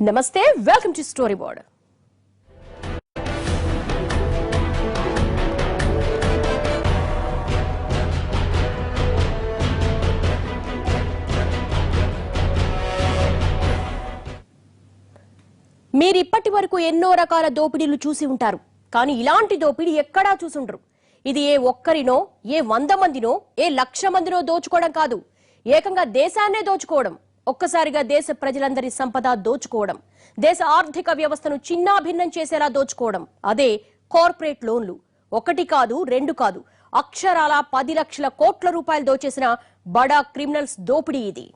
నమస్తే, welcome to story board. మీరు ఇప్పటి వరకు ఎన్నో రకాల దోపిడీలు చూసి ఉంటారు, కానీ ఇలాంటి దోపిడీ ఎక్కడా చూసుండరు. ఇది ఏ ఒక్కరినో, ఏ 100 మందినో, ఏ 1,00,000 మందినో దోచుకోవడం కాదు, ఏకంగా దేశాన్నే దోచుకోవడం. ఒక్కసారిగా దేశ ప్రజలందరి సంపద దోచుకోవడం, దేశ ఆర్థిక వ్యవస్థను చిన్నాభిన్నం చేసేలా దోచుకోవడం. అదే కార్పొరేట్ లోన్లు. ఒకటి కాదు, రెండు కాదు, అక్షరాల 10 లక్షల కోట్ల రూపాయలు దోచేసిన బడా క్రిమినల్స్ దోపిడీ ఇది.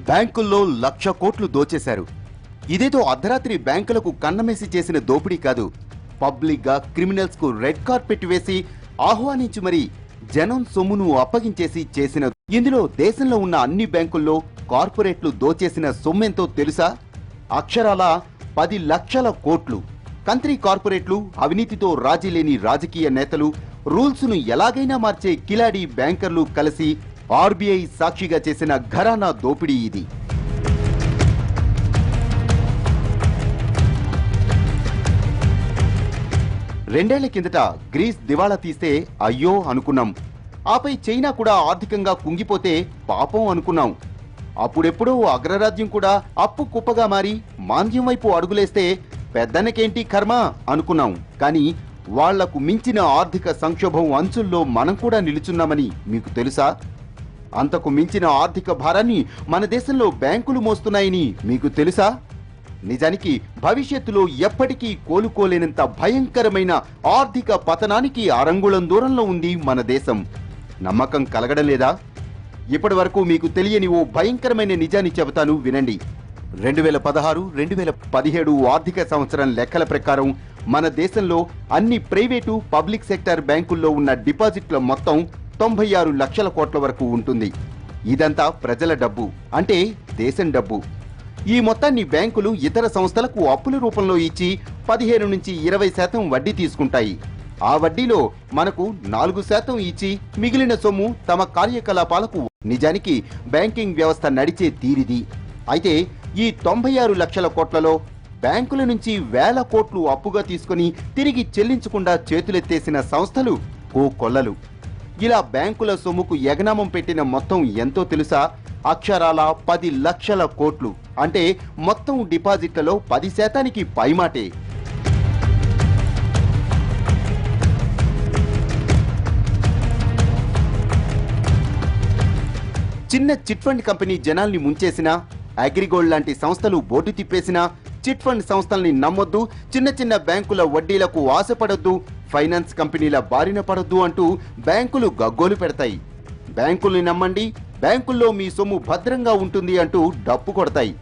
బ్యాంకుల్లో 1,00,000 కోట్లు దోచేశారు. ఇదేదో అర్ధరాత్రి బ్యాంకులకు కన్నమేసి చేసిన దోపిడీ కాదు. పబ్లిక్ గా క్రిమినల్స్ కు రెడ్ కార్పెట్ వేసి ఆహ్వానించి మరీ జనం సొమ్మును అప్పగించేసి చేసిన. ఇందులో దేశంలో ఉన్న అన్ని బ్యాంకుల్లో కార్పొరేట్లు దోచేసిన సొమ్మెంతో తెలుసా? అక్షరాల 10 లక్షల కోట్లు. కంట్రీ కార్పొరేట్లు, అవినీతితో రాజీ లేని రాజకీయ నేతలు, రూల్స్ ను ఎలాగైనా మార్చే కిలాడీ బ్యాంకర్లు కలిసి ఆర్బీఐ సాక్షిగా చేసిన ఘరానా దోపిడీ ఇది. రెండేళ్ల కిందట గ్రీస్ దివాళా తీస్తే అయ్యో అనుకున్నాం. ఆపై చైనా కూడా ఆర్థికంగా కుంగిపోతే పాపం అనుకున్నాం. అప్పుడెప్పుడో అగ్రరాజ్యం కూడా అప్పు కుప్పగా మారి మాంద్యం వైపు అడుగులేస్తే పెద్దనకేంటి కర్మ అనుకున్నాం. కానీ వాళ్లకు మించిన ఆర్థిక సంక్షోభం అంచుల్లో మనం కూడా నిలుచున్నామని మీకు తెలుసా? అంతకు మించిన ఆర్థిక భారాన్ని మన దేశంలో బ్యాంకులు మోస్తున్నాయని మీకు తెలుసా? నిజానికి భవిష్యత్తులో ఎప్పటికీ కోలుకోలేనంత భయంకరమైన ఆర్థిక పతనానికి అరంగుళం దూరంలో ఉంది మన దేశం. నమ్మకం కలగడం లేదా? ఇప్పటి వరకు మీకు తెలియని ఓ భయంకరమైన నిజాన్ని చెబుతాను, వినండి. 2016-2017 ఆర్థిక సంవత్సరం లెక్కల ప్రకారం మన దేశంలో అన్ని ప్రైవేటు, పబ్లిక్ సెక్టార్ బ్యాంకుల్లో ఉన్న డిపాజిట్ల మొత్తం 96 లక్షల కోట్ల వరకు ఉంటుంది. ఇదంతా ప్రజల డబ్బు, అంటే దేశం డబ్బు. ఈ మొత్తాన్ని బ్యాంకులు ఇతర సంస్థలకు అప్పుల రూపంలో ఇచ్చి 15 నుంచి 20% వడ్డీ తీసుకుంటాయి. ఆ వడ్డీలో మనకు 4% ఇచ్చి మిగిలిన సొమ్ము తమ కార్యకలాపాలకు. నిజానికి బ్యాంకింగ్ వ్యవస్థ నడిచే తీరిది. అయితే ఈ 96 లక్షల కోట్లలో బ్యాంకుల నుంచి వేల కోట్లు అప్పుగా తీసుకుని తిరిగి చెల్లించకుండా చేతులెత్తేసిన సంస్థలు కోకొల్లలు. ఇలా బ్యాంకుల సొమ్ముకు ఎగనామం పెట్టిన మొత్తం ఎంతో తెలుసా? అక్షరాల 10 లక్షల కోట్లు. అంటే మొత్తం డిపాజిట్లలో 10% పైమాటే. చిన్న చిట్ ఫండ్ కంపెనీ జనాల్ని ముంచేసినా, అగ్రిగోల్డ్ లాంటి సంస్థలు బోటు తిప్పేసినా, చిట్ ఫండ్ సంస్థల్ని నమ్మొద్దు, చిన్న చిన్న బ్యాంకుల వడ్డీలకు ఆశపడొద్దు, ఫైనాన్స్ కంపెనీల బారిన పడొద్దు అంటూ బ్యాంకులు గగ్గోలు పెడతాయి. బ్యాంకుల్ని నమ్మండి, బ్యాంకుల్లో మీ సొమ్ము భద్రంగా ఉంటుంది అంటూ డప్పు కొడతాయి.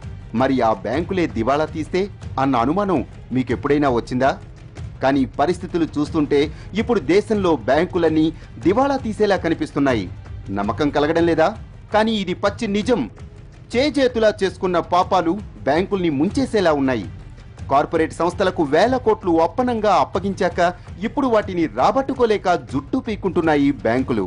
మరి ఆ బ్యాంకులే దివాళా తీస్తే అన్న అనుమానం మీకెప్పుడైనా వచ్చిందా? కానీ పరిస్థితులు చూస్తుంటే ఇప్పుడు దేశంలో బ్యాంకులన్నీ దివాళా తీసేలా కనిపిస్తున్నాయి. నమ్మకం కలగడం లేదా? కానీ ఇది పచ్చి నిజం. చేతులా చేసుకున్న పాపాలు బ్యాంకుల్ని ముంచేసేలా ఉన్నాయి. కార్పొరేట్ సంస్థలకు వేల కోట్లు అప్పనంగా అప్పగించాక ఇప్పుడు వాటిని రాబట్టుకోలేక జుట్టు పీక్కుంటున్నాయి బ్యాంకులు.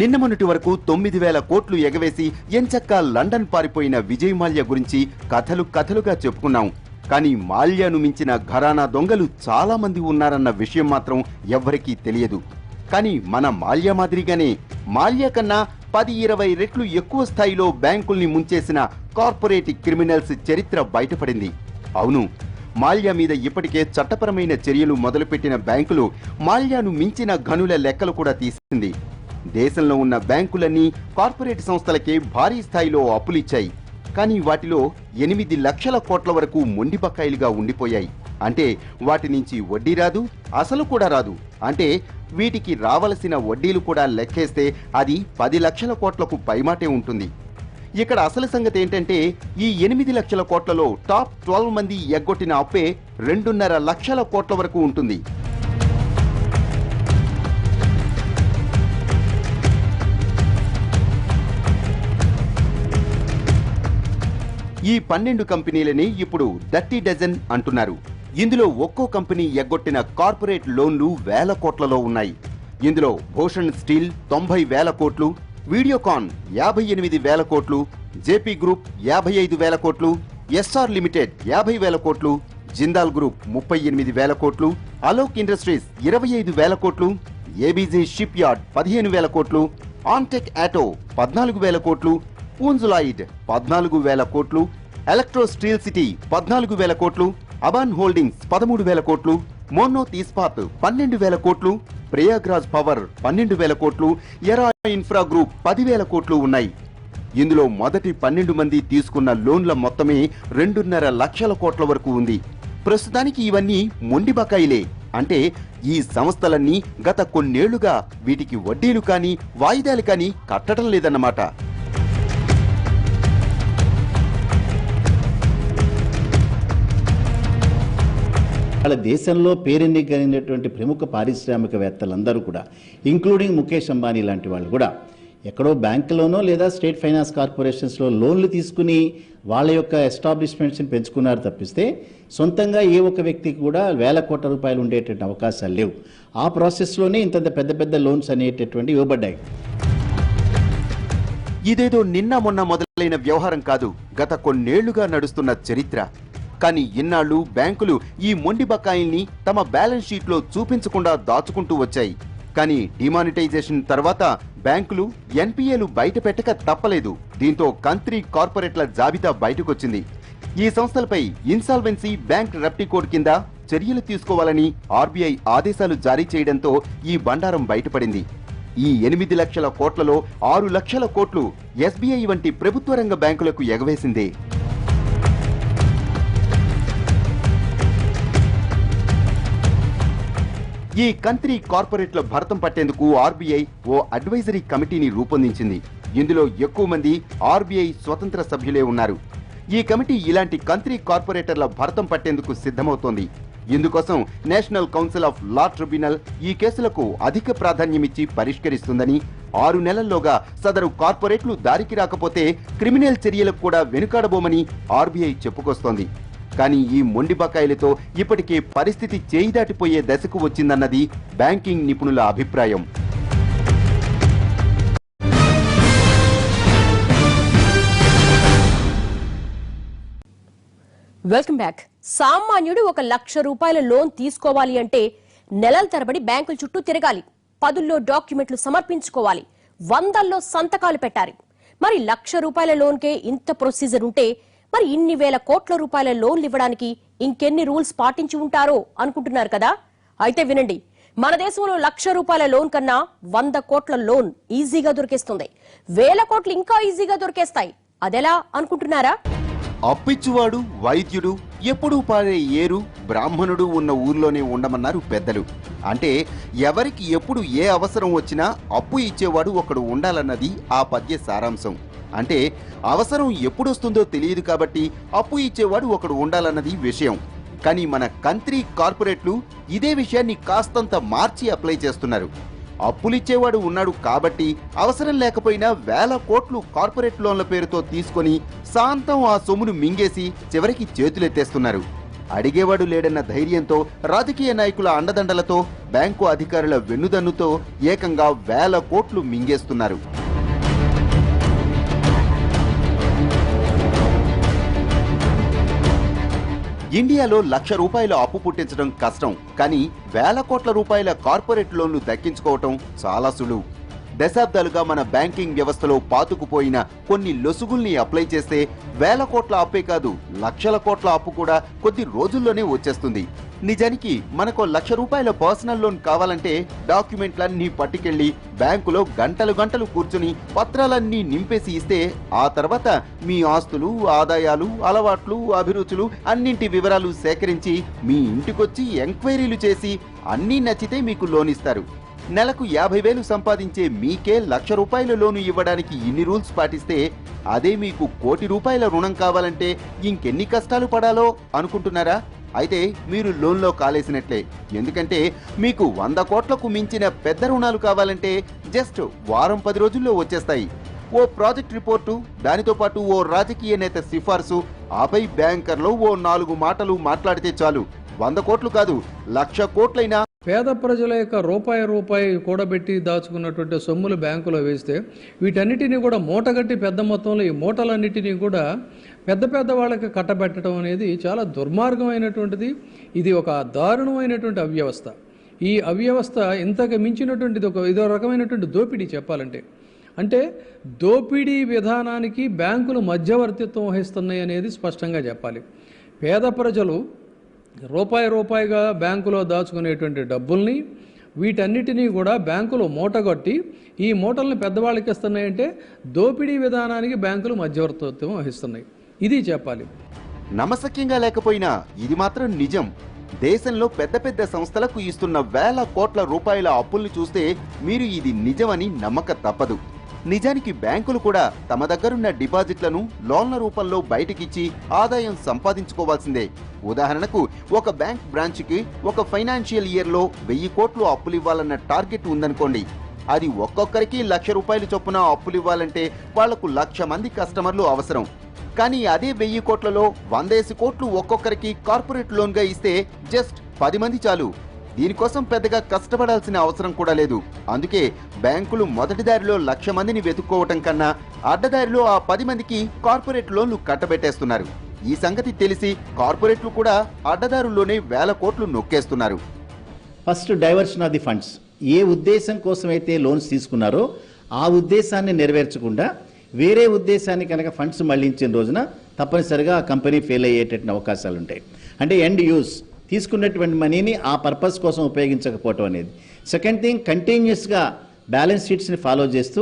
నిన్న మొన్నటి వరకు 9,000 కోట్లు ఎగవేసి ఎంచక్కా లండన్ పారిపోయిన విజయ్ మాల్యా గురించి కథలుగా చెప్పుకున్నాం. కానీ మాల్యాను మించిన ఘరానా దొంగలు చాలా మంది ఉన్నారన్న విషయం మాత్రం ఎవ్వరికీ తెలియదు. కానీ మన మాల్యా మాదిరిగానే మాల్యా కన్నా 10-20 రెట్లు ఎక్కువ స్థాయిలో బ్యాంకుల్ని ముంచేసిన కార్పొరేట్ క్రిమినల్స్ చరిత్ర బయటపడింది. అవును, మాల్యా మీద ఇప్పటికే చట్టపరమైన చర్యలు మొదలుపెట్టిన బ్యాంకులు మాల్యాను మించిన ఘనుల లెక్కలు కూడా తీసింది. దేశంలో ఉన్న బ్యాంకులన్నీ కార్పొరేట్ సంస్థలకే భారీ స్థాయిలో అప్పులిచ్చాయి. కానీ వాటిలో 8 లక్షల కోట్ల వరకు మొండి బకాయిలుగా ఉండిపోయాయి. అంటే వాటి నుంచి వడ్డీ రాదు, అసలు కూడా రాదు. అంటే వీటికి రావలసిన వడ్డీలు కూడా లెక్కేస్తే అది 10 లక్షల కోట్లకు పైమాటే ఉంటుంది. ఇక్కడ అసలు సంగతి ఏంటంటే ఈ 8 లక్షల కోట్లలో టాప్ 12 మంది ఎగ్గొట్టిన అప్పే 2.5 లక్షల కోట్ల వరకు ఉంటుంది. ఈ 12 కంపెనీలని ఇప్పుడు డర్టీ డజన్ అంటున్నారు. ఇందులో ఒక్కో కంపెనీ ఎగ్గొట్టిన కార్పొరేట్ లోన్లు వేల కోట్లలో ఉన్నాయి. ఇందులో భూషణ్ స్టీల్ 90,000 కోట్లు, వీడియోకాన్ 58,000 కోట్లు, జేపీ గ్రూప్ 55,000 కోట్లు, ఎస్ఆర్ లిమిటెడ్ 50,000 కోట్లు, జిందాల్ గ్రూప్ 38,000 కోట్లు, అలోక్ ఇండస్ట్రీస్ 25,000 కోట్లు, ఏబీజీ షిప్ యార్డ్ 15,000 కోట్లు, ఆన్టెక్ ఆటో 14,000 కోట్లు, పూంజులాయిడ్ 14,000 కోట్లు, ఎలక్ట్రో స్టీల్ సిటీ 14,000 కోట్లు, అబాన్ హోల్డింగ్స్ 13,000 కోట్లు, మోనోత్ ఇస్పాత్ 12,000 కోట్లు, ప్రయాగ్రాజ్ పవర్ 12,000 కోట్లు, ఎరా ఇన్ఫ్రా గ్రూప్ 10,000 కోట్లు ఉన్నాయి. ఇందులో మొదటి 12 మంది తీసుకున్న లోన్ల మొత్తమే 2.5 లక్షల కోట్ల వరకు ఉంది. ప్రస్తుతానికి ఇవన్నీ మొండి బకాయిలే. అంటే ఈ సంస్థలన్నీ గత కొన్నేళ్లుగా వీటికి వడ్డీలు కానీ వాయిదాలు కానీ కట్టడం లేదన్నమాట. వాళ్ళ దేశంలో పేరెన్నికైనటువంటి ప్రముఖ పారిశ్రామికవేత్తలందరూ కూడా, ఇంక్లూడింగ్ ముఖేష్ అంబానీ లాంటి వాళ్ళు కూడా ఎక్కడో బ్యాంకులోనో లేదా స్టేట్ ఫైనాన్స్ కార్పొరేషన్స్లో లోన్లు తీసుకుని వాళ్ళ యొక్క ఎస్టాబ్లిష్మెంట్స్ని పెంచుకున్నారు తప్పిస్తే సొంతంగా ఏ ఒక్క వ్యక్తికి కూడా వేల కోట్ల రూపాయలు ఉండేటువంటి అవకాశాలు లేవు. ఆ ప్రాసెస్లోనే ఇంత పెద్ద పెద్ద లోన్స్ అనేటటువంటి ఇవ్వబడ్డాయి. ఇదేదో నిన్న మొన్న మొదలైన వ్యవహారం కాదు, గత కొన్నేళ్లుగా నడుస్తున్న చరిత్ర. కానీ ఇన్నాళ్లు బ్యాంకులు ఈ మొండి బకాయిల్ని తమ బ్యాలెన్స్ షీట్లో చూపించకుండా దాచుకుంటూ వచ్చాయి. కానీ డిమానిటైజేషన్ తర్వాత బ్యాంకులు ఎన్పీఏలు బయట పెట్టక తప్పలేదు. దీంతో కంత్రీ కార్పొరేట్ల జాబితా బయటకొచ్చింది. ఈ సంస్థలపై ఇన్సాల్వెన్సీ బ్యాంక్ రప్టీ కోడ్ కింద చర్యలు తీసుకోవాలని ఆర్బీఐ ఆదేశాలు జారీ చేయడంతో ఈ బండారం బయటపడింది. ఈ 8 లక్షల కోట్లలో 6 లక్షల కోట్లు ఎస్బీఐ వంటి ప్రభుత్వ రంగ బ్యాంకులకు ఎగవేసిందే. ఈ కంత్రీ కార్పొరేట్ల భరతం పట్టేందుకు ఆర్బీఐ ఓ అడ్వైజరీ కమిటీని రూపొందించింది. ఇందులో ఎక్కువ మంది ఆర్బీఐ స్వతంత్ర సభ్యులే ఉన్నారు. ఈ కమిటీ ఇలాంటి కంత్రీ కార్పొరేటర్ల భరతం పట్టేందుకు సిద్ధమవుతోంది. ఇందుకోసం national council of law tribunal ఈ కేసులకు అధిక ప్రాధాన్యమిచ్చి పరిష్కరిస్తుందని, 6 నెలల్లోగా సదరు కార్పొరేట్లు దారికి రాకపోతే క్రిమినల్ చర్యలకు కూడా వెనుకాడబోమని ఆర్బీఐ చెప్పుకొస్తోంది. కానీ ఈ మొండి బకాయిలతో ఇప్పటికే పరిస్థితి చేయి దాటిపోయే దశకు వచ్చిందన్నది బ్యాంకింగ్ నిపుణుల అభిప్రాయం. Welcome back. సామాన్యుడు 1 లక్ష రూపాయల లోన్ తీసుకోవాలి అంటే నెలల తరబడి బ్యాంకుల చుట్టూ తిరగాలి, 10లో డాక్యుమెంట్లు సమర్పించుకోవాలి, 100లో సంతకాలు పెట్టాలి. మరి 1 లక్ష రూపాయల లోన్కే ఇంత ప్రొసీజర్ ఉంటే మరి ఇన్ని వేల కోట్ల రూపాయల లోన్లు ఇవ్వడానికి ఇంకెన్ని రూల్స్ పాటించి ఉంటారో అనుకుంటున్నారు కదా? అయితే వినండి, మన దేశంలో 1 లక్ష రూపాయల లోన్ కన్నా 100 కోట్ల లోన్ ఈజీగా దొరికేస్తుంది. 1000 కోట్లు ఇంకా ఈజీగా దొరికేస్తాయి. అదెలా అనుకుంటున్నారా? అప్పిచ్చువాడు వైద్యుడు, ఎప్పుడూ పారే ఏరు బ్రాహ్మణుడు ఉన్న ఊర్లోనే ఉండమన్నారు పెద్దలు. అంటే ఎవరికి ఎప్పుడు ఏ అవసరం వచ్చినా అప్పు ఇచ్చేవాడు ఒకడు ఉండాలన్నది ఆ పద్య సారాంశం. అంటే అవసరం ఎప్పుడొస్తుందో తెలియదు కాబట్టి అప్పు ఇచ్చేవాడు ఒకడు ఉండాలన్నది విషయం. కానీ మన కంత్రీ కార్పొరేట్లు ఇదే విషయాన్ని కాస్తంత మార్చి అప్లై చేస్తున్నారు. అప్పులిచ్చేవాడు ఉన్నాడు కాబట్టి అవసరం లేకపోయినా 1000 కోట్లు కార్పొరేట్ లోన్ల పేరుతో తీసుకొని శాంతం ఆ సొమ్మును మింగేసి చివరికి చేతులెత్తేస్తున్నారు. అడిగేవాడు లేడన్న ధైర్యంతో, రాజకీయ నాయకుల అండదండలతో, బ్యాంకు అధికారుల వెన్నుదన్నుతో ఏకంగా 1000 కోట్లు మింగేస్తున్నారు. ఇండియాలో 1 లక్ష రూపాయల అప్పు పుట్టించడం కష్టం. కానీ 1000 కోట్ల రూపాయల కార్పొరేట్ లోన్లు దక్కించుకోవటం చాలా సులువు. దశాబ్దాలుగా మన బ్యాంకింగ్ వ్యవస్థలో పాతుకుపోయిన కొన్ని లొసుగుల్ని అప్లై చేస్తే 1000 కోట్ల అప్పే కాదు, లక్షల కోట్ల అప్పు కూడా కొద్ది రోజుల్లోనే వచ్చేస్తుంది. నిజానికి మనకు 1 లక్ష రూపాయల పర్సనల్ లోన్ కావాలంటే డాక్యుమెంట్లన్నీ పట్టుకెళ్లి బ్యాంకులో గంటలు గంటలు కూర్చుని పత్రాలన్నీ నింపేసి ఇస్తే ఆ తర్వాత మీ ఆస్తులు, ఆదాయాలు, అలవాట్లు, అభిరుచులు అన్నింటి వివరాలు సేకరించి మీ ఇంటికొచ్చి ఎంక్వైరీలు చేసి అన్నీ నచ్చితే మీకు లోన్ ఇస్తారు. నెలకు 50,000 సంపాదించే మీకే ₹1,00,000 లోను ఇవ్వడానికి ఇన్ని రూల్స్ పాటిస్తే అదే మీకు ₹1,00,00,000 రుణం కావాలంటే ఇంకెన్ని కష్టాలు పడాలో అనుకుంటున్నారా? అయితే మీరు లోన్లో కాలేసినట్లే. ఎందుకంటే మీకు 100 కోట్లకు మించిన పెద్ద రుణాలు కావాలంటే జస్ట్ వారం 10 రోజుల్లో వచ్చేస్తాయి. ఓ ప్రాజెక్ట్ రిపోర్టు, దానితో పాటు ఓ రాజకీయ నేత సిఫార్సు, ఆపై బ్యాంకర్లో ఓ 4 మాటలు మాట్లాడితే చాలు 100 కోట్లు కాదు 1,00,000 కోట్లైనా. పేద ప్రజల యొక్క రూపాయి కూడబెట్టి దాచుకున్నటువంటి సొమ్ములు బ్యాంకులో వేస్తే వీటన్నిటినీ కూడా మూటగట్టి పెద్ద మొత్తంలో ఈ మూటలన్నిటినీ కూడా పెద్ద వాళ్ళకి కట్టబెట్టడం అనేది చాలా దుర్మార్గమైనటువంటిది. ఇది ఒక దారుణమైనటువంటి అవ్యవస్థ. ఈ అవ్యవస్థ ఇంతకు మించినటువంటిది ఇదో రకమైనటువంటి దోపిడీ చెప్పాలంటే. అంటే దోపిడీ విధానానికి బ్యాంకులు మధ్యవర్తిత్వం వహిస్తున్నాయి అనేది స్పష్టంగా చెప్పాలి. పేద ప్రజలు రూపాయిగా బ్యాంకులో దాచుకునేటువంటి డబ్బుల్ని వీటన్నిటినీ కూడా బ్యాంకులు మూటగొట్టి ఈ మూటల్ని పెద్దవాళ్ళకి ఇస్తున్నాయంటే దోపిడీ విధానానికి బ్యాంకులు మధ్యవర్తిత్వం వహిస్తున్నాయి. ఇది చెప్పాలి. నమ్మశక్యంగా లేకపోయినా ఇది మాత్రం నిజం. దేశంలో పెద్ద సంస్థలకు ఇస్తున్న వేల కోట్ల రూపాయల అప్పుల్ని చూస్తే మీరు ఇది నిజమని నమ్మక తప్పదు. నిజానికి బ్యాంకులు కూడా తమ దగ్గరున్న డిపాజిట్లను లోన్ల రూపంలో బయటకిచ్చి ఆదాయం సంపాదించుకోవాల్సిందే. ఉదాహరణకు ఒక బ్యాంక్ బ్రాంచ్కి ఒక ఫైనాన్షియల్ ఇయర్లో 1000 కోట్లు అప్పులివ్వాలన్న టార్గెట్ ఉందనుకోండి. అది ఒక్కొక్కరికి ₹1,00,000 చొప్పున అప్పులివ్వాలంటే వాళ్లకు 1,00,000 మంది కస్టమర్లు అవసరం. కానీ అదే 1000 కోట్లలో 100 కోట్లు ఒక్కొక్కరికి కార్పొరేట్ లోన్గా ఇస్తే జస్ట్ 10 మంది చాలు. దీనికోసం పెద్దగా కష్టపడాల్సిన అవసరం కూడా లేదు. అందుకే బ్యాంకులు మొదటి దారిలో 1,00,000 మందిని వెతుక్కోవటం కన్నా అడ్డదారిలో ఆ 10 మందికి కార్పొరేట్ లోన్లు కట్టబెట్టేస్తున్నారు. ఈ సంగతి తెలిసి కార్పొరేట్లు కూడా అడ్డదారుల్లోనే వేల కోట్లు నొక్కేస్తున్నారు. First diversion of the funds. ఏ ఉద్దేశం కోసం అయితే లోన్స్ తీసుకున్నారో ఆ ఉద్దేశాన్ని నెరవేర్చకుండా వేరే ఉద్దేశాన్ని కనుక ఫండ్స్ మళ్లించిన రోజున తప్పనిసరిగా ఆ కంపెనీ ఫెయిల్ అయ్యేటటువంటి అవకాశాలు ఉంటాయి. అంటే ఎండ్ యూస్ తీసుకున్నటువంటి మనీని ఆ పర్పస్ కోసం ఉపయోగించకపోవటం అనేది. సెకండ్ థింగ్, కంటిన్యూస్గా బ్యాలెన్స్ షీట్స్ని ఫాలో చేస్తూ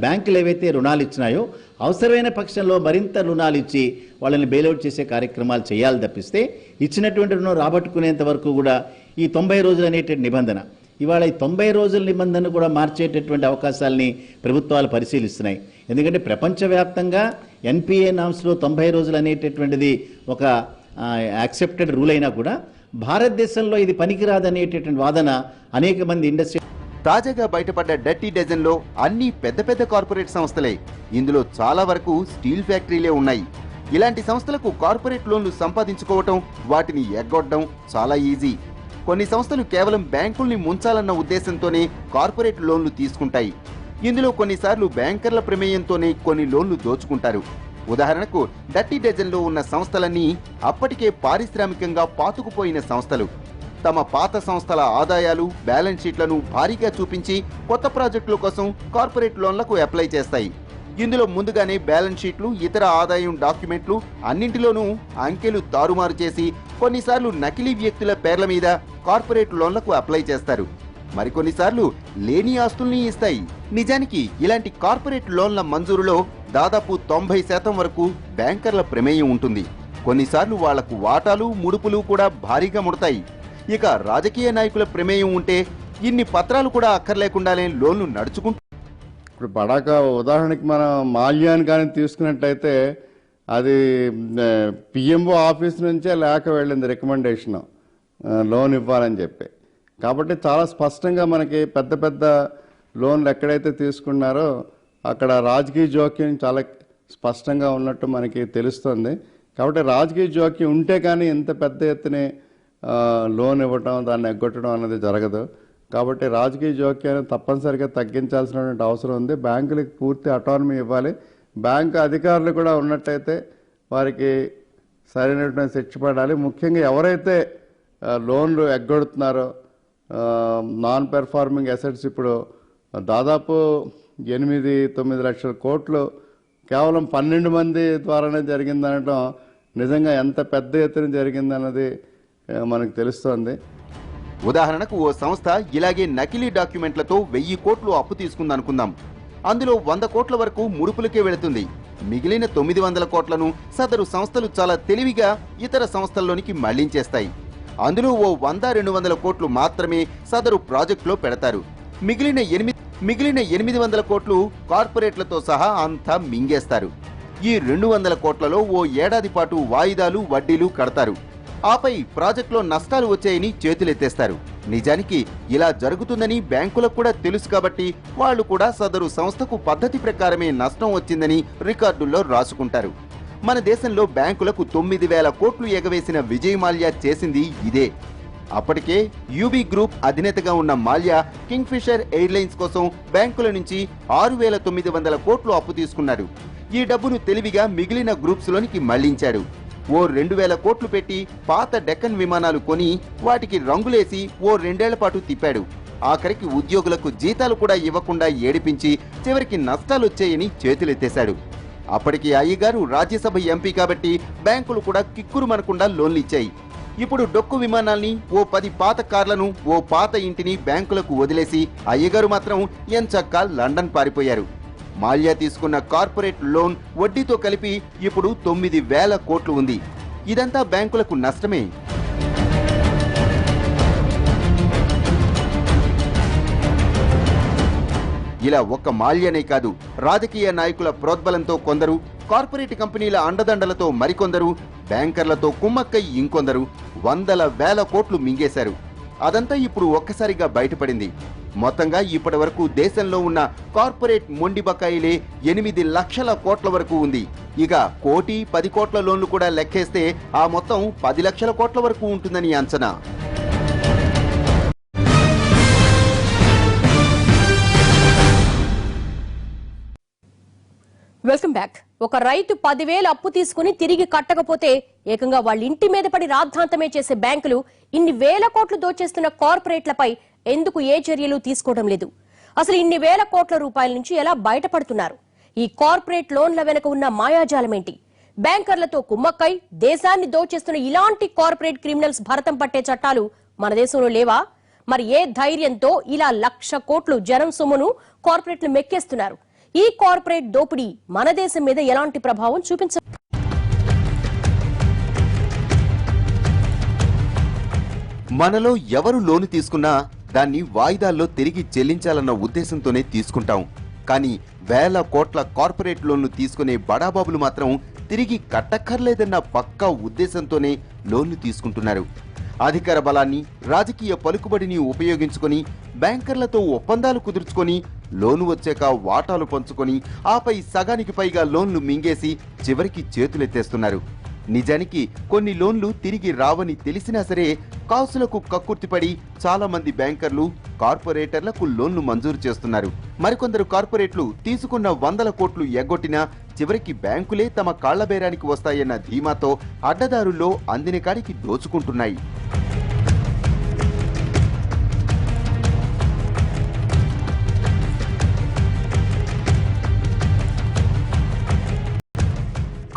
బ్యాంకులు ఏవైతే రుణాలు ఇచ్చినాయో అవసరమైన పక్షంలో మరింత రుణాలు ఇచ్చి వాళ్ళని బెయిల్అవుట్ చేసే కార్యక్రమాలు చేయాలి తప్పిస్తే ఇచ్చినటువంటి రుణం రాబట్టుకునేంత వరకు కూడా ఈ 90 రోజులు అనేటువంటి నిబంధన, ఇవాళ ఈ 90 రోజుల నిబంధన కూడా మార్చేటటువంటి అవకాశాలని ప్రభుత్వాలు పరిశీలిస్తున్నాయి. ఎందుకంటే ప్రపంచవ్యాప్తంగా ఎన్పిఏ నామ్స్లో 90 రోజులు అనేటటువంటిది ఒక యాక్సెప్టెడ్ రూల్ అయినా కూడా భారతదేశంలో ఇది పనికిరాదనేటటువంటి వాదన అనేక మంది ఇండస్ట్రీ. తాజాగా బయటపడ్డ డర్టీ డజన్లో అన్ని పెద్ద కార్పొరేట్ సంస్థలే. ఇందులో చాలా వరకు స్టీల్ ఫ్యాక్టరీలే ఉన్నాయి. ఇలాంటి సంస్థలకు కార్పొరేట్ లోన్లు సంపాదించుకోవటం, వాటిని ఎగ్గొట్టడం చాలా ఈజీ. కొన్ని సంస్థలు కేవలం బ్యాంకుల్ని ముంచాలన్న ఉద్దేశంతోనే కార్పొరేట్ లోన్లు తీసుకుంటాయి. ఇందులో కొన్నిసార్లు బ్యాంకర్ల ప్రమేయంతోనే కొన్ని లోన్లు దోచుకుంటారు. ఉదాహరణకు డర్టీ డజన్లో ఉన్న సంస్థలన్నీ అప్పటికే పారిశ్రామికంగా పాతుకుపోయిన సంస్థలు. తమ పాత సంస్థల ఆదాయాలు, బ్యాలెన్స్ షీట్లను భారీగా చూపించి కొత్త ప్రాజెక్టుల కోసం కార్పొరేట్ లోన్లకు అప్లై చేస్తాయి. ఇందులో ముందుగానే బ్యాలెన్స్ షీట్లు, ఇతర ఆదాయం డాక్యుమెంట్లు అన్నింటిలోనూ అంకెలు తారుమారు చేసి కొన్నిసార్లు నకిలీ వ్యక్తుల పేర్ల మీద కార్పొరేట్ లోన్లకు అప్లై చేస్తారు. మరికొన్నిసార్లు లేని ఆస్తుల్ని ఇస్తాయి. నిజానికి ఇలాంటి కార్పొరేట్ లోన్ల మంజూరులో దాదాపు 90% వరకు బ్యాంకర్ల ప్రమేయం ఉంటుంది. కొన్నిసార్లు వాళ్లకు వాటాలు, ముడుపులు కూడా భారీగా ముడతాయి. ఇక రాజకీయ నాయకుల ప్రమేయం ఉంటే ఇన్ని పత్రాలు కూడా అక్కర్లేకుండానే లోన్లు నడుచుకుంటూ. ఇప్పుడు బడాక ఉదాహరణకి మనం మాల్యాన్ని కానీ తీసుకున్నట్టయితే అది పిఎంఓ ఆఫీస్ నుంచే లేఖ వెళ్ళింది రికమెండేషన్ లోన్ ఇవ్వాలని చెప్పి. కాబట్టి చాలా స్పష్టంగా మనకి పెద్ద లోన్లు ఎక్కడైతే తీసుకున్నారో అక్కడ రాజకీయ జోక్యం చాలా స్పష్టంగా ఉన్నట్టు మనకి తెలుస్తుంది. కాబట్టి రాజకీయ జోక్యం ఉంటే కానీ ఇంత పెద్ద ఎత్తున లోన్ ఇవ్వటం, దాన్ని ఎగ్గొట్టడం అనేది జరగదు. కాబట్టి రాజకీయ జోక్యాన్ని తప్పనిసరిగా తగ్గించాల్సినటువంటి అవసరం ఉంది. బ్యాంకులకు పూర్తి అటానమీ ఇవ్వాలి. బ్యాంకు అధికారులు కూడా ఉన్నట్టయితే వారికి సరైనటువంటి శిక్ష పడాలి. ముఖ్యంగా ఎవరైతే లోన్లు ఎగ్గొడుతున్నారో నాన్ పెర్ఫార్మింగ్ అసెట్స్ ఇప్పుడు దాదాపు 8-9 లక్షల కోట్లు కేవలం 12 మంది ద్వారానే జరిగిందనడం నిజంగా ఎంత పెద్ద ఎత్తున జరిగిందన్నది మనకు తెలుస్తోంది. ఉదాహరణకు ఓ సంస్థ ఇలాగే నకిలీ డాక్యుమెంట్లతో 1000 కోట్లు అప్పు తీసుకుందనుకుందాం. అందులో 100 కోట్ల వరకు ముడుపులకే వెళుతుంది. మిగిలిన 900 కోట్లను సదరు సంస్థలు చాలా తెలివిగా ఇతర సంస్థల్లోనికి మళ్లించేస్తాయి. అందులో ఓ 100-200 కోట్లు మాత్రమే సదరు ప్రాజెక్టులో పెడతారు. మిగిలిన 800 కోట్లు కార్పొరేట్లతో సహా అంతా మింగేస్తారు. ఈ 200 కోట్లలో ఓ ఏడాది పాటు వాయిదాలు వడ్డీలు కడతారు. ఆపై ప్రాజెక్టులో నష్టాలు వచ్చాయని చేతులెత్తేస్తారు. నిజానికి ఇలా జరుగుతుందని బ్యాంకులకు కూడా తెలుసు కాబట్టి వాళ్ళు కూడా సదరు సంస్థకు పద్ధతి ప్రకారమే నష్టం వచ్చిందని రికార్డుల్లో రాసుకుంటారు. మన దేశంలో బ్యాంకులకు 9,000 కోట్లు ఎగవేసిన విజయ్ మాల్యా చేసింది ఇదే. అప్పటికే యూబీ గ్రూప్ అధినేతగా ఉన్న మాల్యా కింగ్ఫిషర్ ఎయిర్లైన్స్ కోసం బ్యాంకుల నుంచి 6,900 కోట్లు అప్పు తీసుకున్నారు. ఈ డబ్బును తెలివిగా మిగిలిన గ్రూప్స్లోనికి మళ్లించాడు. ఓ 2,000 కోట్లు పెట్టి పాత డెక్కన్ విమానాలు కొని వాటికి రంగులేసి ఓ 2 ఏళ్ల పాటు తిప్పాడు. ఆఖరికి ఉద్యోగులకు జీతాలు కూడా ఇవ్వకుండా ఏడిపించి చివరికి నష్టాలొచ్చాయని చేతులెత్తేశాడు. అప్పటికి అయ్యగారు రాజ్యసభ ఎంపీ కాబట్టి బ్యాంకులు కూడా కిక్కురుమనకుండా లోన్లు ఇచ్చాయి. ఇప్పుడు డొక్కు విమానాల్ని, ఓ 10 పాత కార్లను, ఓ పాత ఇంటిని బ్యాంకులకు వదిలేసి అయ్యగారు మాత్రం ఎంచక్కా లండన్ పారిపోయారు. మాల్యా తీసుకున్న కార్పొరేట్ లోన్ వడ్డీతో కలిపి ఇప్పుడు 9,000 కోట్లు ఉంది. ఇదంతా బ్యాంకులకు నష్టమే. ఇలా ఒక్క మాల్యానే కాదు, రాజకీయ నాయకుల ప్రోద్బలంతో కొందరు, కార్పొరేట్ కంపెనీల అండదండలతో మరికొందరు, బ్యాంకర్లతో కుమ్మక్కై ఇంకొందరు 100,000 కోట్లు మింగేశారు. అదంతా ఇప్పుడు ఒక్కసారిగా బయటపడింది. మొత్తంగా ఇప్పటి వరకు దేశంలో ఉన్న కార్పొరేట్ మొండి బకాయిలే 8 లక్షల కోట్ల వరకు ఉంది. ఇక 1,10 కోట్ల లోన్లు కూడా లెక్కేస్తే ఆ మొత్తం 10 లక్షల కోట్ల వరకు ఉంటుందని అంచనా. Welcome back. ఒక రైతు 10,000 అప్పు తీసుకుని తిరిగి కట్టకపోతే ఏకంగా వాళ్ళ ఇంటి మీద పడి రాద్ధాంతమే చేసే బ్యాంకులు ఇన్ని వేల కోట్లు దోచేస్తున్న కార్పొరేట్లపై ఎందుకు ఏ చర్యలు తీసుకోవడం లేదు? అసలు ఇన్ని వేల కోట్ల రూపాయల నుంచి ఎలా బయటపడుతున్నారు? ఈ కార్పొరేట్ లోన్ల వెనుక ఉన్న మాయాజాలమేంటి? బ్యాంకర్లతో కుమ్మక్కై దేశాన్ని దోచేస్తున్న ఇలాంటి కార్పొరేట్ క్రిమినల్స్ భరతం పట్టే చట్టాలు మన దేశంలో లేవా? మరి ఏ ధైర్యంతో ఇలా 1,00,000 కోట్లు జనం సొమ్మును కార్పొరేట్లు మెక్కేస్తున్నారు? ఈ కార్పొరేట్ దోపిడీ మన దేశం మీద ఎలాంటి ప్రభావం చూపించ మనలో ఎవరు లోను తీసుకున్నా దాన్ని వాయిదాల్లో తిరిగి చెల్లించాలన్న ఉద్దేశంతోనే తీసుకుంటాం. కానీ వేల కోట్ల కార్పొరేట్ లోన్లు తీసుకునే బడాబాబులు మాత్రం తిరిగి కట్టక్కర్లేదన్న పక్కా ఉద్దేశంతోనే లోన్లు తీసుకుంటున్నారు. అధికార బలాన్ని, రాజకీయ పలుకుబడిని ఉపయోగించుకొని బ్యాంకర్లతో ఒప్పందాలు కుదుర్చుకొని లోను వచ్చాక వాటాలు పంచుకొని ఆపై సగానికి పైగా లోన్లు మింగేసి చివరికి చేతులెత్తేస్తున్నారు. నిజానికి కొన్ని లోన్లు తిరిగి రావని తెలిసినా సరే కాసులకు కక్కుర్తిపడి చాలా మంది బ్యాంకర్లు కార్పొరేటర్లకు లోన్లు మంజూరు చేస్తున్నారు. మరికొందరు కార్పొరేట్లు తీసుకున్న 100 కోట్లు ఎగ్గొట్టినా చివరికి బ్యాంకులే తమ కాళ్లబేరానికి వస్తాయన్న ధీమాతో అడ్డదారుల్లో అందిన కాడికి దోచుకుంటున్నాయి.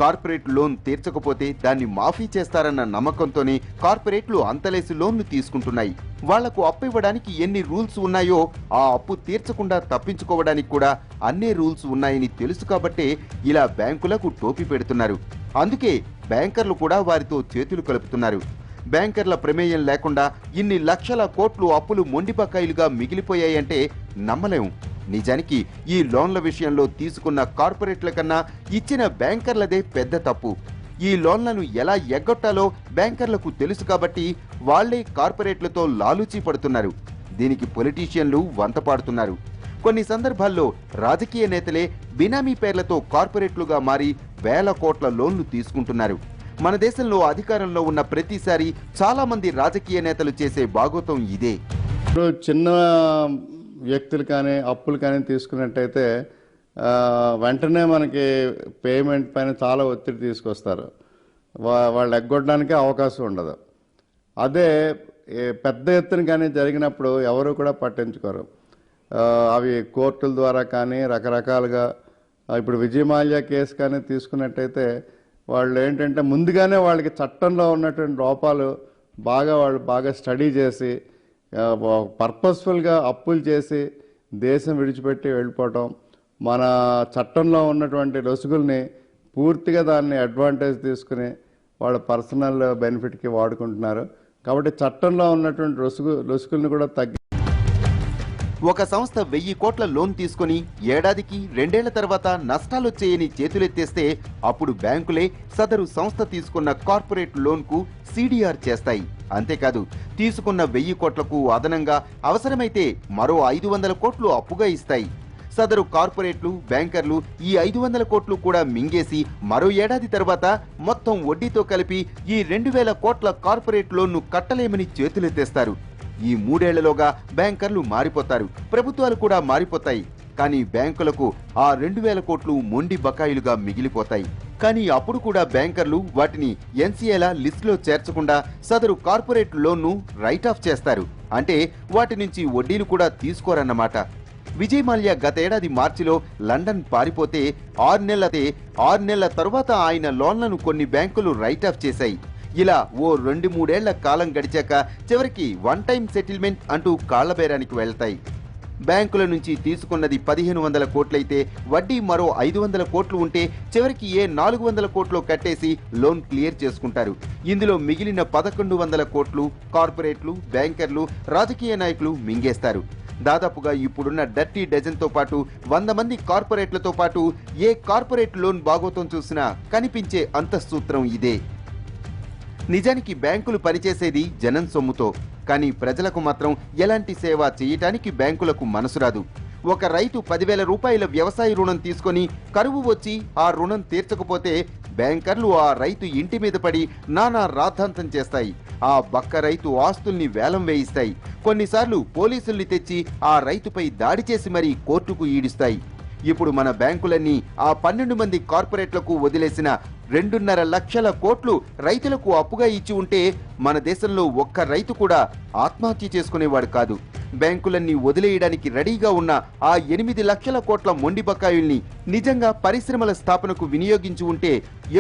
కార్పొరేట్ లోన్ తీర్చకపోతే దాన్ని మాఫీ చేస్తారన్న నమ్మకంతోనే కార్పొరేట్లు అంతలేసి లోన్లు తీసుకుంటున్నాయి. వాళ్లకు అప్పు ఇవ్వడానికి ఎన్ని రూల్స్ ఉన్నాయో ఆ అప్పు తీర్చకుండా తప్పించుకోవడానికి కూడా అన్నే రూల్స్ ఉన్నాయని తెలుసు కాబట్టే ఇలా బ్యాంకులకు టోపీ పెడుతున్నారు. అందుకే బ్యాంకర్లు కూడా వారితో చేతులు కలుపుతున్నారు. బ్యాంకర్ల ప్రమేయం లేకుండా ఇన్ని లక్షల కోట్లు అప్పులు మొండి బకాయిలుగా మిగిలిపోయాయంటే నమ్మలేం. నిజానికి ఈ లోన్ల విషయంలో తీసుకున్న కార్పొరేట్ల కన్నా ఇచ్చిన బ్యాంకర్లదే పెద్ద తప్పు. ఈ లోన్లను ఎలా ఎగ్గొట్టాలో బ్యాంకర్లకు తెలుసు కాబట్టి వాళ్లే కార్పొరేట్లతో లాలూచీ పడుతున్నారు. దీనికి పొలిటీషియన్లు వంతపాడుతున్నారు. కొన్ని సందర్భాల్లో రాజకీయ నేతలే బినామీ పేర్లతో కార్పొరేట్లుగా మారి వేల కోట్ల లోన్లు తీసుకుంటున్నారు. మన దేశంలో అధికారంలో ఉన్న ప్రతిసారి చాలా మంది రాజకీయ నేతలు చేసే భాగోతం ఇదే. చిన్న వ్యక్తులు కానీ అప్పులు కానీ తీసుకున్నట్టయితే వెంటనే మనకి పేమెంట్ పైన చాలా ఒత్తిడి తీసుకొస్తారు. వాళ్ళు ఎగ్గొట్టడానికే అవకాశం ఉండదు. అదే పెద్ద ఎత్తున కానీ జరిగినప్పుడు ఎవరు కూడా పట్టించుకోరు. అవి కోర్టుల ద్వారా కానీ రకరకాలుగా ఇప్పుడు విజయ్ మాల్యా కేసు కానీ తీసుకున్నట్టయితే వాళ్ళు ఏంటంటే ముందుగానే వాళ్ళకి చట్టంలో ఉన్నటువంటి లోపాలు వాళ్ళు బాగా స్టడీ చేసి పర్పస్ఫుల్గా అప్పులు చేసి దేశం విడిచిపెట్టి వెళ్ళిపోవటం, మన చట్టంలో ఉన్నటువంటి లొసుగుల్ని పూర్తిగా దాన్ని అడ్వాంటేజ్ తీసుకుని వాళ్ళ పర్సనల్ బెనిఫిట్కి వాడుకుంటున్నారు. కాబట్టి చట్టంలో ఉన్నటువంటి లొసుగులను కూడా ఒక సంస్థ 1000 కోట్ల లోన్ తీసుకుని ఏడాదికి 2 ఏళ్ల తర్వాత నష్టాలొచ్చేయని చేతులెత్తేస్తే అప్పుడు బ్యాంకులే సదరు సంస్థ తీసుకున్న కార్పొరేట్ లోన్కు CDR చేస్తాయి. అంతేకాదు తీసుకున్న 1000 కోట్లకు అదనంగా అవసరమైతే మరో 500 కోట్లు అప్పుగా ఇస్తాయి. సదరు కార్పొరేట్లు, బ్యాంకర్లు ఈ 500 కోట్లు కూడా మింగేసి మరో ఏడాది తర్వాత మొత్తం వడ్డీతో కలిపి ఈ 2000 కోట్ల కార్పొరేట్ లోన్ను కట్టలేమని చేతులెత్తేస్తారు. ఈ 3 ఏళ్లలోగా బ్యాంకర్లు మారిపోతారు, ప్రభుత్వాలు కూడా మారిపోతాయి. కానీ బ్యాంకులకు ఆ 2000 కోట్లు మొండి బకాయిలుగా మిగిలిపోతాయి. కానీ అప్పుడు కూడా బ్యాంకర్లు వాటిని NCAల లిస్టులో చేర్చకుండా సదరు కార్పొరేట్ లోన్ను రైట్ ఆఫ్ చేస్తారు. అంటే వాటి నుంచి వడ్డీలు కూడా తీసుకోరన్నమాట. విజయ్ మాల్యా గతేడాది మార్చిలో లండన్ పారిపోతే 6 నెలల తరువాత ఆయన లోన్లను కొన్ని బ్యాంకులు రైట్ ఆఫ్ చేశాయి. ఇలా ఓ 2-3 ఏళ్ల కాలం గడిచాక చివరికి వన్ టైం సెటిల్మెంట్ అంటూ కాళ్లబేరానికి వెళ్తాయి. బ్యాంకుల నుంచి తీసుకున్నది 1500 కోట్లయితే వడ్డీ మరో 500 కోట్లు ఉంటే చివరికి ఏ 400 కోట్లు కట్టేసి లోన్ క్లియర్ చేసుకుంటారు. ఇందులో మిగిలిన 1100 కోట్లు కార్పొరేట్లు, బ్యాంకర్లు, రాజకీయ నాయకులు మింగేస్తారు. దాదాపుగా ఇప్పుడున్న డర్టీ డజన్తో పాటు 100 మంది కార్పొరేట్లతో పాటు ఏ కార్పొరేట్ లోన్ భాగోతం చూసినా కనిపించే అంతఃసూత్రం ఇదే. నిజానికి బ్యాంకులు పనిచేసేది జనం సొమ్ముతో. కానీ ప్రజలకు మాత్రం ఎలాంటి సేవ చేయటానికి బ్యాంకులకు మనసు రాదు. ఒక రైతు 10,000 రూపాయల వ్యవసాయ రుణం తీసుకొని కరువు వచ్చి ఆ రుణం తీర్చకపోతే బ్యాంకర్లు ఆ రైతు ఇంటి మీద పడి నానా రాద్ధాంతం చేస్తాయి. ఆ బక్క రైతు ఆస్తుల్ని వేలం వేయిస్తాయి. కొన్నిసార్లు పోలీసుల్ని తెచ్చి ఆ రైతుపై దాడి చేసి మరీ కోర్టుకు ఈడుస్తాయి. ఇప్పుడు మన బ్యాంకులన్నీ ఆ 12 మంది కార్పొరేట్లకు వదిలేసిన 2.5 లక్షల కోట్లు రైతులకు అప్పుగా ఇచ్చి ఉంటే మన దేశంలో ఒక్క రైతు కూడా ఆత్మహత్య చేసుకునేవాడు కాదు. బ్యాంకులన్నీ వదిలేయడానికి రెడీగా ఉన్న ఆ 8 లక్షల కోట్ల మొండి బకాయిల్ని నిజంగా పరిశ్రమల స్థాపనకు వినియోగించి ఉంటే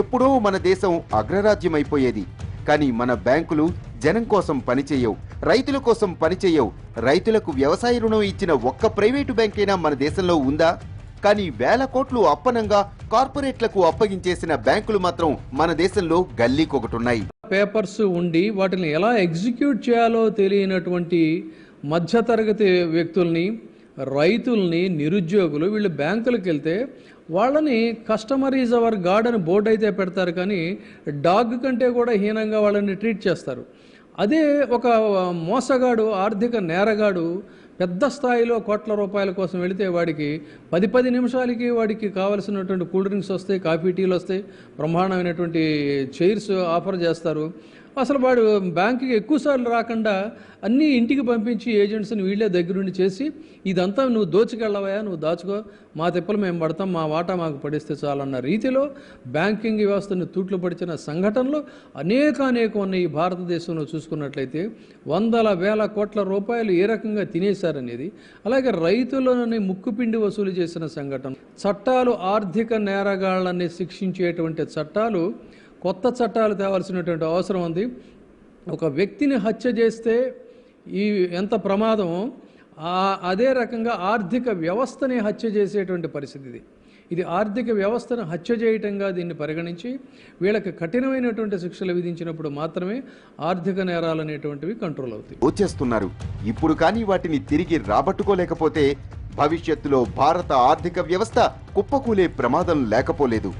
ఎప్పుడో మన దేశం అగ్రరాజ్యమైపోయేది. కానీ మన బ్యాంకులు జనం కోసం పనిచేయవు, రైతుల కోసం పనిచేయవు. రైతులకు వ్యవసాయ రుణం ఇచ్చిన ఒక్క ప్రైవేటు బ్యాంకైనా మన దేశంలో ఉందా? కానీ 1000 కోట్లు అప్పనంగా కార్పొరేట్లకు అప్పగించేసిన బ్యాంకులు మాత్రం మన దేశంలో గల్లీకొకటున్నాయి. పేపర్స్ ఉండి వాటిని ఎలా ఎగ్జిక్యూట్ చేయాలో తెలియనటువంటి మధ్యతరగతి వ్యక్తుల్ని, రైతుల్ని, నిరుద్యోగులు వీళ్ళు బ్యాంకులకు వెళ్తే వాళ్ళని కస్టమర్ ఈజ్ అవర్ గాడ్ అని బోర్డు అయితే పెడతారు, కానీ డాగ్ కంటే కూడా హీనంగా వాళ్ళని ట్రీట్ చేస్తారు. అదే ఒక మోసగాడు, ఆర్థిక నేరగాడు పెద్ద స్థాయిలో కోట్ల రూపాయల కోసం వెళితే వాడికి 10 నిమిషాలకి వాడికి కావలసినటువంటి కూల్ డ్రింక్స్ వస్తాయి, కాఫీ టీలు వస్తాయి, బ్రహ్మాండమైనటువంటి చైర్స్ ఆఫర్ చేస్తారు. అసలు వాడు బ్యాంకుకి ఎక్కువసార్లు రాకుండా అన్నీ ఇంటికి పంపించి ఏజెంట్స్ని వీళ్ళే దగ్గరుండి చేసి ఇదంతా నువ్వు దోచుకెళ్ళవయా, నువ్వు దాచుకో, మా తిప్పలు మేము పడతాం, మా వాటా మాకు పడిస్తే చాలన్న రీతిలో బ్యాంకింగ్ వ్యవస్థను తూట్లు పడిచిన సంఘటనలు అనేక ఉన్నాయి. ఈ భారతదేశంలో చూసుకున్నట్లయితే 100,000 కోట్ల రూపాయలు ఏ రకంగా తినేశారనేది, అలాగే రైతులని ముక్కుపిండి వసూలు చేసిన సంఘటన, చట్టాలు ఆర్థిక నేరగాళ్ళని శిక్షించేటువంటి చట్టాలు, కొత్త చట్టాలు తేవాల్సినటువంటి అవసరం ఉంది. ఒక వ్యక్తిని హత్య చేస్తే ఈ ఎంత ప్రమాదమో అదే రకంగా ఆర్థిక వ్యవస్థని హత్య చేసేటువంటి పరిస్థితి ఇది. ఆర్థిక వ్యవస్థను హత్య చేయటంగా దీన్ని పరిగణించి వీళ్ళకి కఠినమైనటువంటి శిక్షలు విధించినప్పుడు మాత్రమే ఆర్థిక నేరాలు అనేటువంటివి కంట్రోల్ అవుతాయి. వచ్చేస్తున్నారు ఇప్పుడు, కానీ వాటిని తిరిగి రాబట్టుకోలేకపోతే భవిష్యత్తులో భారత ఆర్థిక వ్యవస్థ కుప్పకూలే ప్రమాదం లేకపోలేదు.